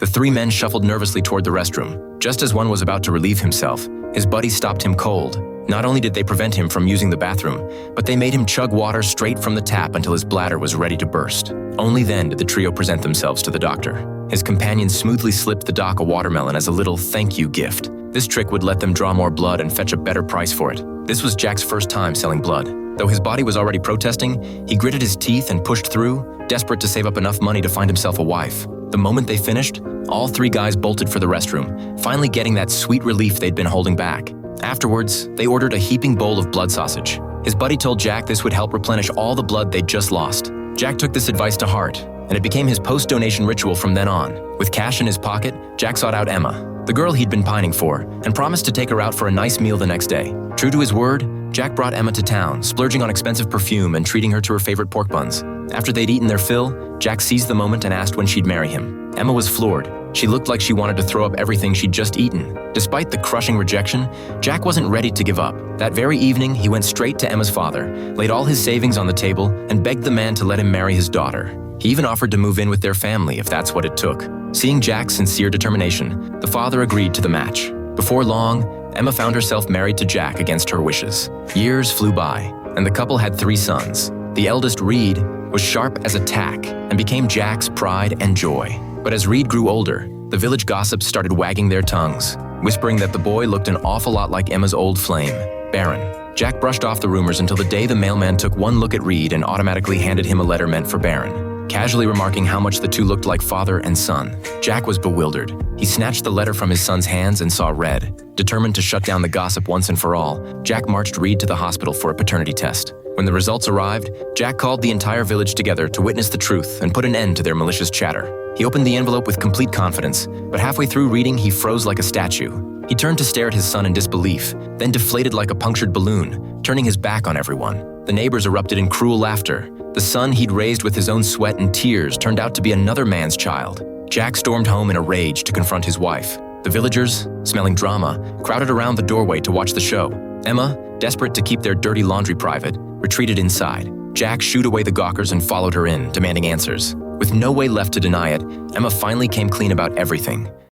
The three men shuffled nervously toward the restroom. Just as one was about to relieve himself, his buddy stopped him cold. Not only did they prevent him from using the bathroom, but they made him chug water straight from the tap until his bladder was ready to burst. Only then did the trio present themselves to the doctor. His companion smoothly slipped the doc a watermelon as a little thank you gift. This trick would let them draw more blood and fetch a better price for it. This was Jack's first time selling blood. Though his body was already protesting, he gritted his teeth and pushed through, desperate to save up enough money to find himself a wife. The moment they finished, all three guys bolted for the restroom, finally getting that sweet relief they'd been holding back. Afterwards, they ordered a heaping bowl of blood sausage. His buddy told Jack this would help replenish all the blood they'd just lost. Jack took this advice to heart, and it became his post-donation ritual from then on. With cash in his pocket, Jack sought out Emma, the girl he'd been pining for, and promised to take her out for a nice meal the next day. True to his word, Jack brought Emma to town, splurging on expensive perfume and treating her to her favorite pork buns. After they'd eaten their fill, Jack seized the moment and asked when she'd marry him. Emma was floored. She looked like she wanted to throw up everything she'd just eaten. Despite the crushing rejection, Jack wasn't ready to give up. That very evening, he went straight to Emma's father, laid all his savings on the table, and begged the man to let him marry his daughter. He even offered to move in with their family if that's what it took. Seeing Jack's sincere determination, the father agreed to the match. Before long, Emma found herself married to Jack against her wishes. Years flew by, and the couple had 3 sons. The eldest, Reed, was sharp as a tack and became Jack's pride and joy. But as Reed grew older, the village gossips started wagging their tongues, whispering that the boy looked an awful lot like Emma's old flame, Baron. Jack brushed off the rumors until the day the mailman took one look at Reed and automatically handed him a letter meant for Baron, casually remarking how much the two looked like father and son. Jack was bewildered. He snatched the letter from his son's hands and saw red. Determined to shut down the gossip once and for all, Jack marched Reed to the hospital for a paternity test. When the results arrived, Jack called the entire village together to witness the truth and put an end to their malicious chatter. He opened the envelope with complete confidence, but halfway through reading, he froze like a statue. He turned to stare at his son in disbelief, then deflated like a punctured balloon, turning his back on everyone. The neighbors erupted in cruel laughter. The son he'd raised with his own sweat and tears turned out to be another man's child. Jack stormed home in a rage to confront his wife. The villagers, smelling drama, crowded around the doorway to watch the show. Emma, desperate to keep their dirty laundry private, retreated inside. Jack shooed away the gawkers and followed her in, demanding answers. With no way left to deny it, Emma finally came clean about everything.